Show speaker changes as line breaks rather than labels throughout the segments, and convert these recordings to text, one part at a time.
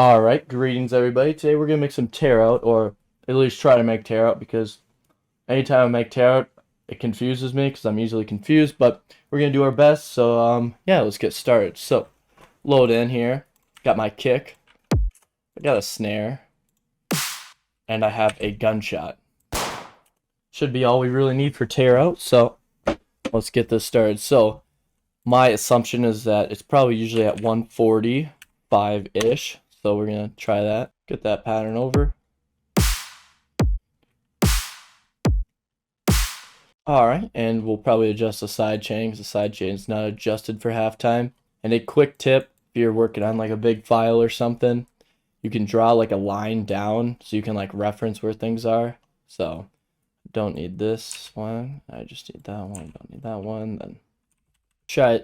Alright, greetings everybody. Today we're going to make some tear out, or at least try to make tear out, because anytime I make tear out, it confuses me because I'm easily confused, but we're going to do our best, so yeah, let's get started. So, load in here, got my kick, I got a snare, and I have a gunshot. Should be all we really need for tear out, so let's get this started. So, my assumption is that it's probably usually at 145-ish. So we're going to try that. Get that pattern over. Alright, and we'll probably adjust the side chain because the side chain is not adjusted for halftime. And a quick tip, if you're working on like a big file or something, you can draw like a line down so you can like reference where things are. So, don't need this one. I just need that one. Don't need that one. Then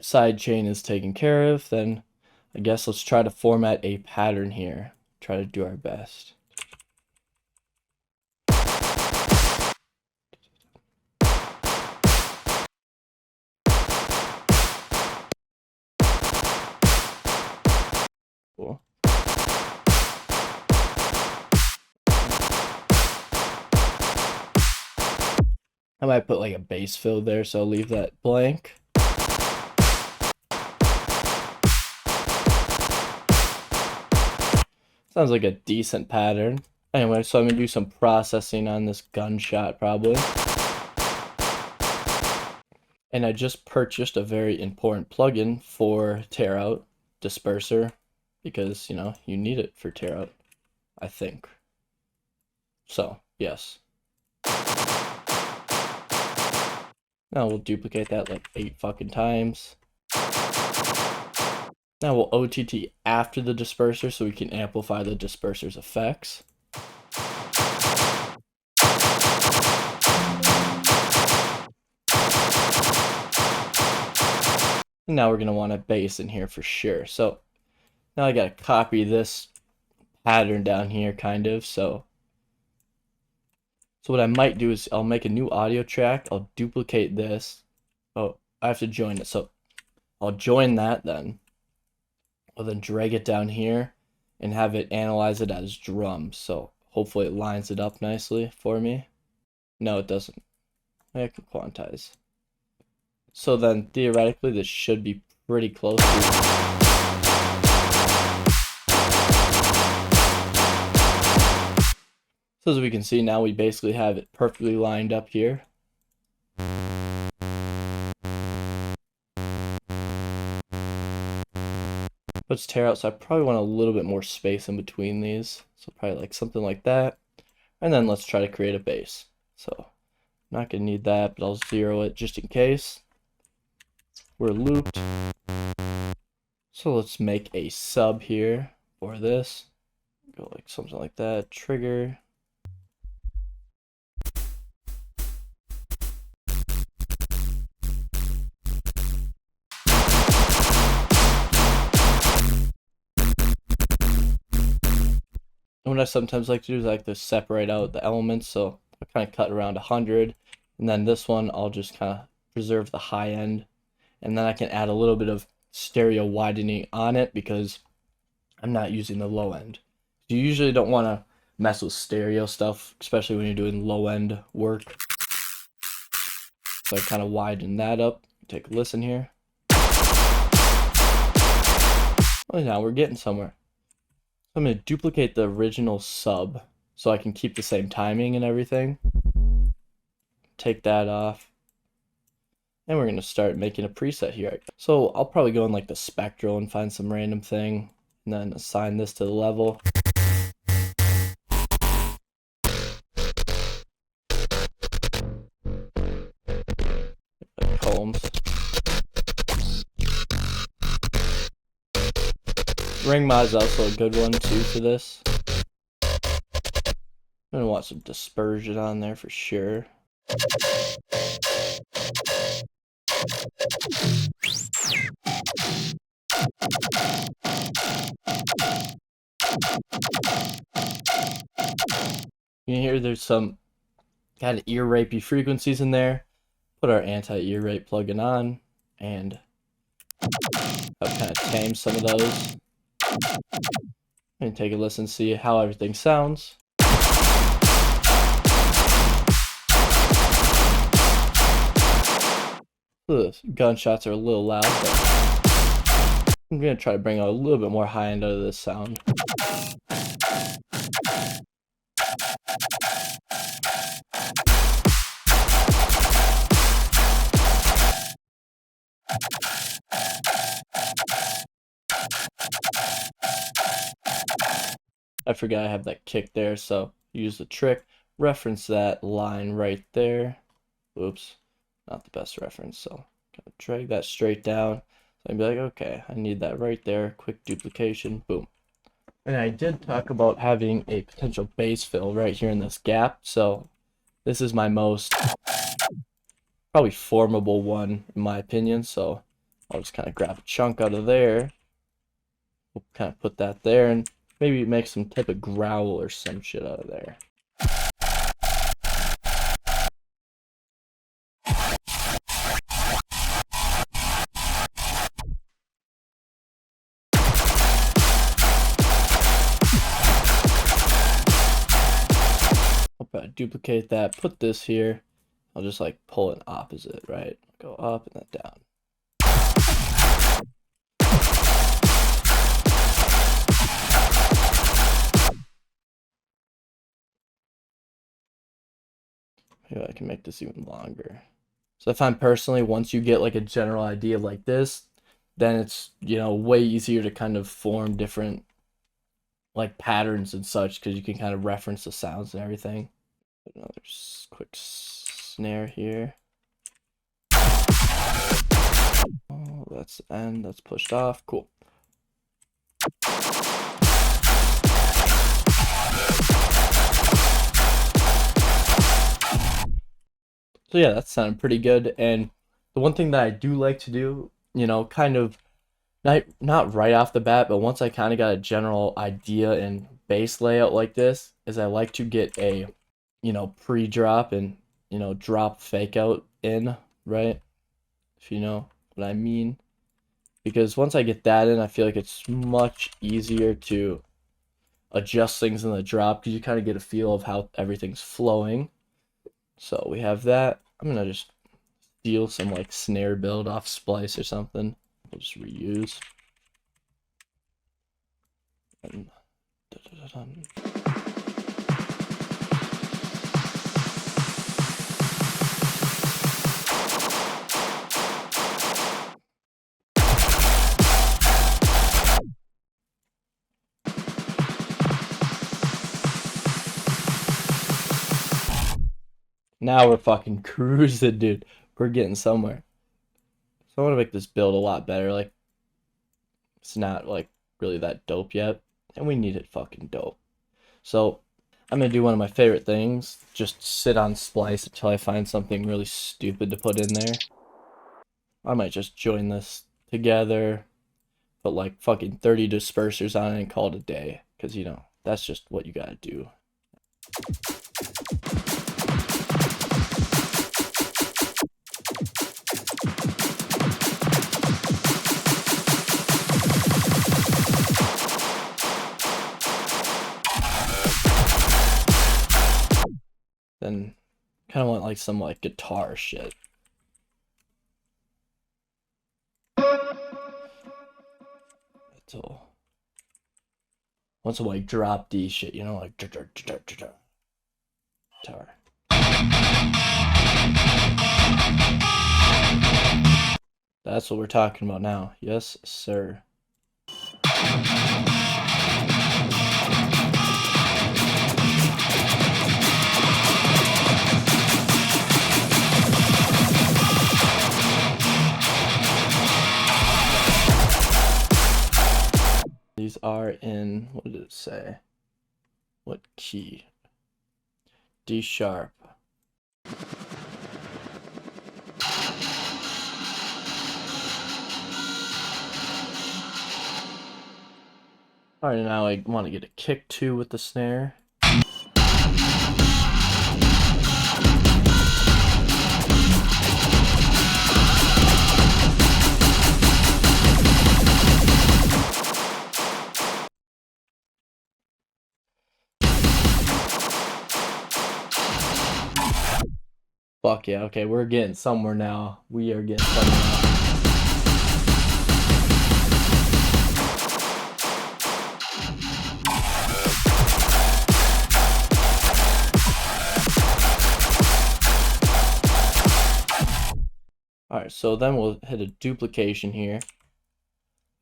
side chain is taken care of. Then I guess let's try to format a pattern here. Try to do our best. Cool. I might put like a bass fill there, so I'll leave that blank. Sounds like a decent pattern. Anyway, so I'm going to do some processing on this gunshot probably. And I just purchased a very important plugin for tear out, disperser, because, you know, you need it for tear out, I think. So, yes. Now we'll duplicate that like 8 fucking times. Now we'll OTT after the disperser so we can amplify the disperser's effects. And now we're going to want a bass in here for sure. So now I got to copy this pattern down here kind of. So what I might do is I'll make a new audio track. I'll duplicate this. Oh, I have to join it. So I'll join that then. I'll then drag it down here and have it analyze it as drums. So hopefully it lines it up nicely for me. No, it doesn't. I can quantize. So then theoretically this should be pretty close to. So as we can see now, we basically have it perfectly lined up here. Let's tear out, so I probably want a little bit more space in between these. So probably like something like that. And then let's try to create a bass. So I'm not going to need that, but I'll zero it just in case. We're looped. So let's make a sub here for this. Go like something like that. Trigger. And what I sometimes like to do is I like to separate out the elements, so I kind of cut around 100, and then this one I'll just kind of preserve the high end, and then I can add a little bit of stereo widening on it because I'm not using the low end. You usually don't want to mess with stereo stuff, especially when you're doing low end work. So I kind of widen that up. Take a listen here. Well, now we're getting somewhere. I'm going to duplicate the original sub so I can keep the same timing and everything. Take that off. And we're going to start making a preset here. So I'll probably go in like the spectral and find some random thing and then assign this to the level. Like combs. Ring mod is also a good one too for this. I'm gonna want some dispersion on there for sure. You can hear there's some kind of ear rapey frequencies in there. Put our anti-ear rape plugin on and I'll kind of tame some of those. And take a listen, see how everything sounds. The gunshots are a little loud, but I'm gonna try to bring a little bit more high end out of this sound. I forgot I have that kick there, so use the trick, reference that line right there. Oops, not the best reference, so gonna drag that straight down. So I'd be like, okay, I need that right there, quick duplication, boom. And I did talk about having a potential bass fill right here in this gap, so this is my most probably formable one in my opinion, so I'll just kind of grab a chunk out of there. We'll kind of put that there and maybe make some type of growl or some shit out of there. I'll probably duplicate that, put this here. I'll just like pull an opposite, right? Go up and then down. Maybe I can make this even longer. So I find personally, once you get like a general idea like this, then it's, you know, way easier to kind of form different like patterns and such because you can kind of reference the sounds and everything. Another quick snare here. Oh, that's the end. That's pushed off. Cool. So yeah, that sounded pretty good. And the one thing that I do like to do, you know, kind of not right off the bat, but once I kind of got a general idea and bass layout like this, is I like to get a, you know, pre-drop and, you know, drop fake out in, right? If you know what I mean. Because once I get that in, I feel like it's much easier to adjust things in the drop because you kind of get a feel of how everything's flowing. So we have that. I'm gonna just steal some like snare build off Splice or something. We'll just reuse. And now we're fucking cruising, dude. We're getting somewhere. So I want to make this build a lot better. Like, it's not like really that dope yet, and we need it fucking dope. So I'm gonna do one of my favorite things. Just sit on Splice until I find something really stupid to put in there. I might just join this together, put like fucking 30 dispersers on it and call it a day. Because, you know, that's just what you gotta do. Then kind of want like some like guitar shit. So once I like drop D shit, you know, like guitar. That's what we're talking about now. Yes, sir. These are in, what did it say? What key? D sharp. Alright, now I want to get a kick too with the snare. Fuck yeah, okay, we're getting somewhere now. We are getting somewhere now. Alright, so then we'll hit a duplication here.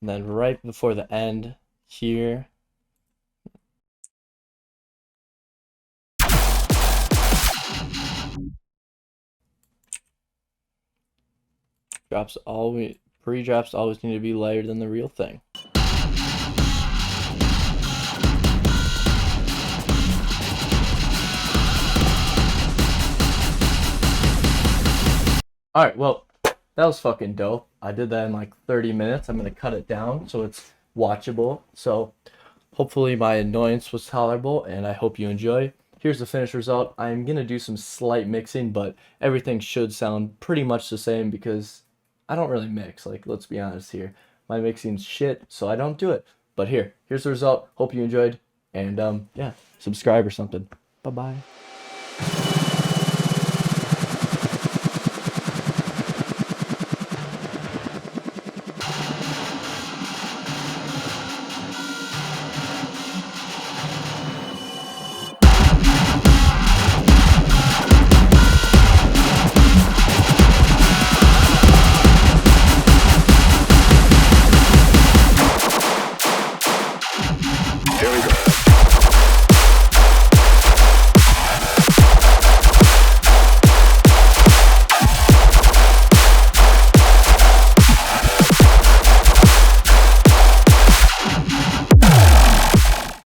And then right before the end here, pre-drops always need to be lighter than the real thing. Alright, well, that was fucking dope. I did that in like 30 minutes. I'm gonna cut it down so it's watchable. So hopefully my annoyance was tolerable and I hope you enjoy. Here's the finished result. I'm gonna do some slight mixing, but everything should sound pretty much the same because I don't really mix. Like, let's be honest here. My mixing's shit, so I don't do it. But here's the result. Hope you enjoyed. And yeah, subscribe or something. Bye-bye.